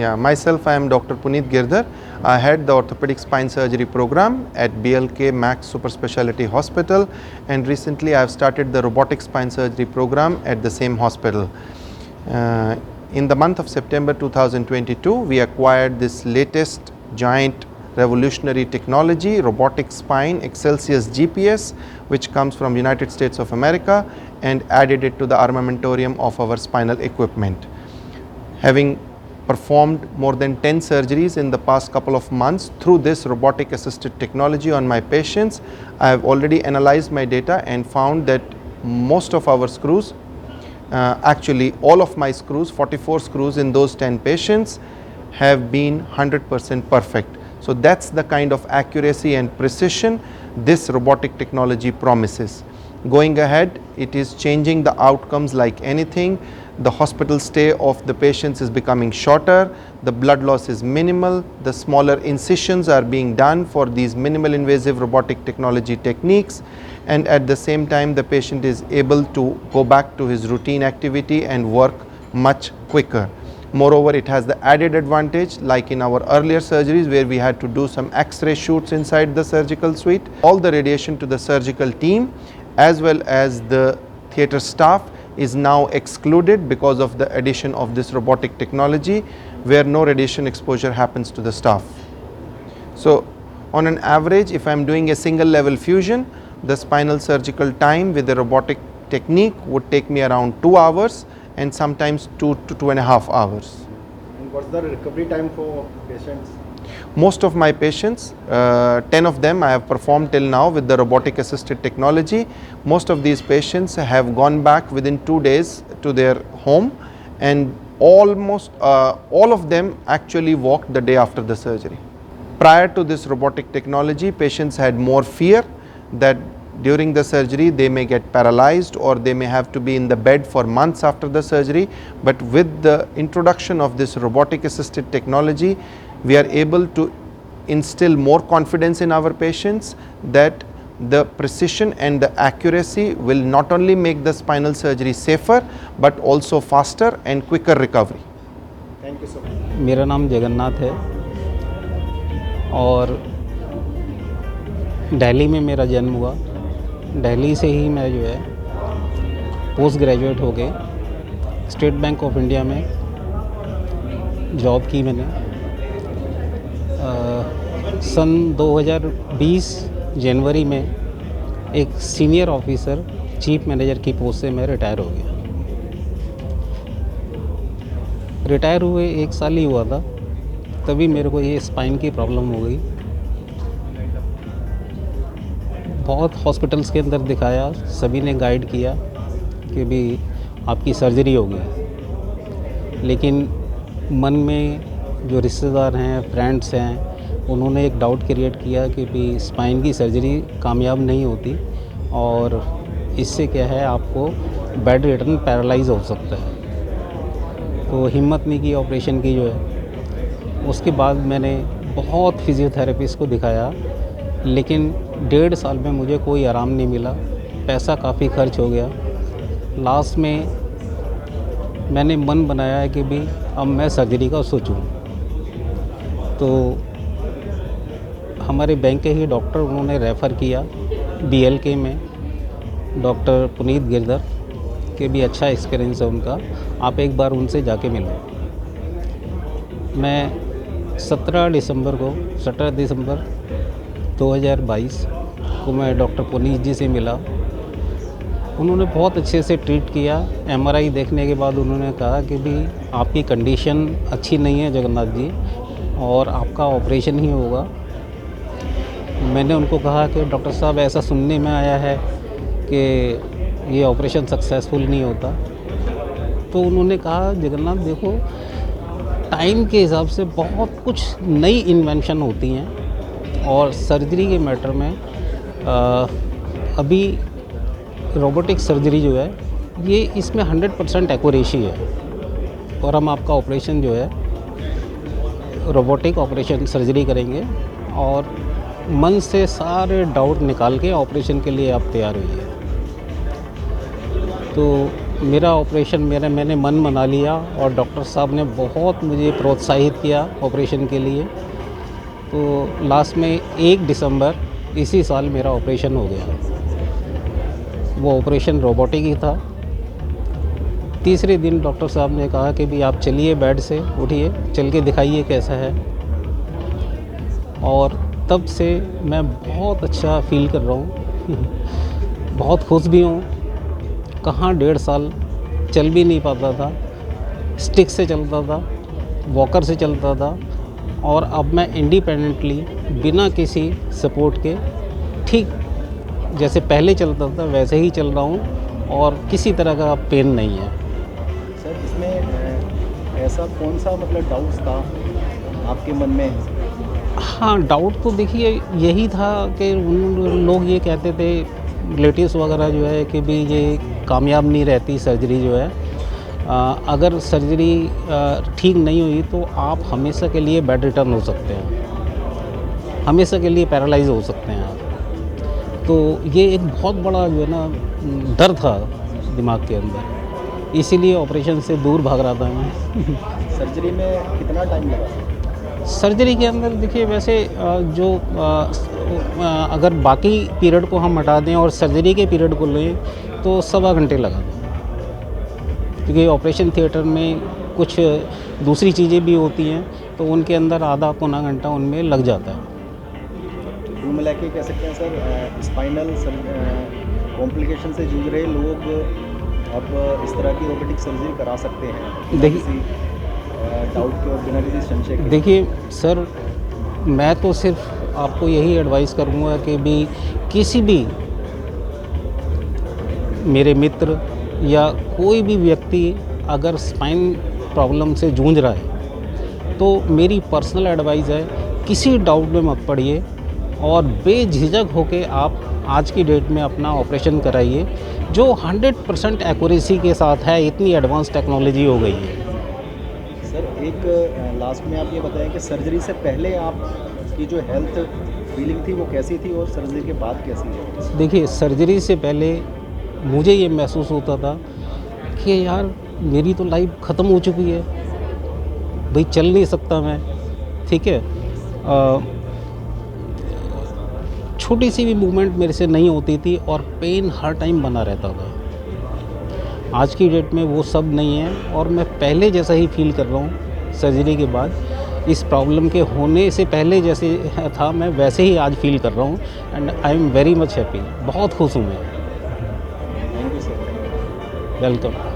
Yeah, myself, I am Dr. Puneet Girdhar. I head the orthopedic spine surgery program at BLK Max Super Speciality Hospital, and recently I have started the robotic spine surgery program at the same hospital. In the month of September 2022, we acquired this latest giant revolutionary technology, robotic spine Excelsius GPS, which comes from United States of America, and added it to the armamentarium of our spinal equipment. Having performed more than 10 surgeries in the past couple of months through this robotic assisted technology on my patients, I have already analyzed my data and found that most of our screws, actually all of my screws, 44 screws in those 10 patients, have been 100% perfect. So that's the kind of accuracy and precision this robotic technology promises. Going ahead, it is changing the outcomes like anything. The hospital stay of the patients is becoming shorter, the blood loss is minimal, the smaller incisions are being done for these minimal invasive robotic technology techniques, and at the same time the patient is able to go back to his routine activity and work much quicker. Moreover, it has the added advantage, like in our earlier surgeries where we had to do some X-ray shoots inside the surgical suite. All the radiation to the surgical team as well as the theatre staff is now excluded because of the addition of this robotic technology, where no radiation exposure happens to the staff. So on an average, if I am doing a single level fusion, the spinal surgical time with the robotic technique would take me around 2 hours and sometimes 2 to 2.5 hours. And what's the recovery time for patients? Most of my patients, 10 of them I have performed till now with the robotic assisted technology. Most of these patients have gone back within 2 days to their home, and almost all of them actually walked the day after the surgery. Prior to this robotic technology, patients had more fear that during the surgery they may get paralyzed or they may have to be in the bed for months after the surgery. But with the introduction of this robotic assisted technology, we are able to instill more confidence in our patients that the precision and the accuracy will not only make the spinal surgery safer but also faster and quicker recovery. Thank you so much. मेरा नाम जगन्नाथ है और दिल्ली में मेरा जन्म हुआ। दिल्ली से ही मैं जो है पोस्ट ग्रेजुएट हो गए, स्टेट बैंक ऑफ इंडिया में जॉब की मैंने। सन 2020 जनवरी में एक सीनियर ऑफिसर चीफ मैनेजर की पोस्ट से मैं रिटायर हो गया। रिटायर हुए 1 साल ही हुआ था, तभी मेरे को ये स्पाइन की प्रॉब्लम हो गई। बहुत हॉस्पिटल्स के अंदर दिखाया, सभी ने गाइड किया कि भी आपकी सर्जरी होगी, लेकिन मन में जो रिश्तेदार हैं, फ्रेंड्स हैं, उन्होंने एक डाउट क्रिएट किया कि भी स्पाइन की सर्जरी कामयाब नहीं होती और इससे क्या है आपको बेड रिटर्न पैरालाइज हो सकता है। तो हिम्मत नहीं की ऑपरेशन की जो है। उसके बाद मैंने बहुत फिजियोथेरेपिस्ट को दिखाया, लेकिन 1.5 साल में मुझे कोई आराम नहीं मिला, पैसा काफ़ी खर्च हो गया। लास्ट में मैंने मन बनाया है कि भी अब मैं सर्जरी का सोचूं। तो हमारे बैंक के ही डॉक्टर उन्होंने रेफ़र किया BLK में, डॉक्टर पुनीत गिरधर के भी अच्छा एक्सपीरियंस है उनका, आप एक बार उनसे जाके मिलो। मैं 17 दिसंबर 2022 को मैं डॉक्टर पुनीत जी से मिला। उन्होंने बहुत अच्छे से ट्रीट किया। MRI देखने के बाद उन्होंने कहा कि भी आपकी कंडीशन अच्छी नहीं है जगन्नाथ जी, और आपका ऑपरेशन ही होगा। मैंने उनको कहा कि डॉक्टर साहब ऐसा सुनने में आया है कि ये ऑपरेशन सक्सेसफुल नहीं होता। तो उन्होंने कहा जगन्नाथ देखो, टाइम के हिसाब से बहुत कुछ नई इन्वेंशन होती हैं और सर्जरी के मैटर में अभी रोबोटिक सर्जरी जो है ये इसमें 100% एक्यूरेसी है, और हम आपका ऑपरेशन जो है रोबोटिक ऑपरेशन सर्जरी करेंगे और मन से सारे डाउट निकाल के ऑपरेशन के लिए आप तैयार होइए। तो मेरा ऑपरेशन मैंने मन बना लिया और डॉक्टर साहब ने बहुत मुझे प्रोत्साहित किया ऑपरेशन के लिए। तो लास्ट में 1 दिसंबर इसी साल मेरा ऑपरेशन हो गया। वो ऑपरेशन रोबोटिक ही था। तीसरे दिन डॉक्टर साहब ने कहा कि भी आप चलिए, बेड से उठिए, चल के दिखाइए कैसा है। और तब से मैं बहुत अच्छा फील कर रहा हूँ बहुत खुश भी हूँ। कहाँ 1.5 साल चल भी नहीं पाता था, स्टिक से चलता था, वॉकर से चलता था, और अब मैं इंडिपेंडेंटली बिना किसी सपोर्ट के ठीक जैसे पहले चलता था वैसे ही चल रहा हूँ और किसी तरह का पेन नहीं है। सर, इसमें ऐसा कौन सा मतलब डाउट्स था आपके मन में? हाँ, डाउट तो देखिए यही था कि उन लोग ये कहते थे, रिलेटिव्स वगैरह जो है, कि भी ये कामयाब नहीं रहती सर्जरी जो है। अगर सर्जरी ठीक नहीं हुई तो आप हमेशा के लिए बेड रिटर्न हो सकते हैं, हमेशा के लिए पैरालाइज हो सकते हैं आप। तो ये एक बहुत बड़ा जो है ना डर था दिमाग के अंदर, इसीलिए ऑपरेशन से दूर भाग रहा था मैं। सर्जरी में कितना टाइम लगा? सर्जरी के अंदर देखिए वैसे अगर बाकी पीरियड को हम हटा दें और सर्जरी के पीरियड को लें तो 1.25 घंटे लगा था, क्योंकि ऑपरेशन थिएटर में कुछ दूसरी चीज़ें भी होती हैं तो उनके अंदर आधा पौना घंटा उनमें लग जाता है। कुल मिला के कह सकते हैं सर, स्पाइनल कॉम्प्लिकेशन से जूझ रहे लोग अब इस तरह की रोबोटिक सर्जरी करा सकते हैं देखिए- किसी डाउट के और बिना किसी संशय के। देखिए सर, मैं तो सिर्फ आपको यही एडवाइस करूँगा कि भी किसी भी मेरे मित्र या कोई भी व्यक्ति अगर स्पाइन प्रॉब्लम से जूझ रहा है तो मेरी पर्सनल एडवाइस है, किसी डाउट में मत पड़िए और बेझिझक होके आप आज की डेट में अपना ऑपरेशन कराइए, जो 100% एक्यूरेसी के साथ है। इतनी एडवांस टेक्नोलॉजी हो गई है। सर, एक लास्ट में आप ये बताएं कि सर्जरी से पहले आपकी जो हेल्थ फीलिंग थी वो कैसी थी और सर्जरी के बाद कैसी है? देखिए, सर्जरी से पहले मुझे ये महसूस होता था कि यार मेरी तो लाइफ ख़त्म हो चुकी है, भाई चल नहीं सकता मैं, ठीक है, छोटी सी भी मूवमेंट मेरे से नहीं होती थी और पेन हर टाइम बना रहता था। आज की डेट में वो सब नहीं है और मैं पहले जैसा ही फील कर रहा हूँ सर्जरी के बाद। इस प्रॉब्लम के होने से पहले जैसे था मैं वैसे ही आज फील कर रहा हूँ and I am very much happy. बहुत खुश हूँ मैं। Thank you sir. वेलकम।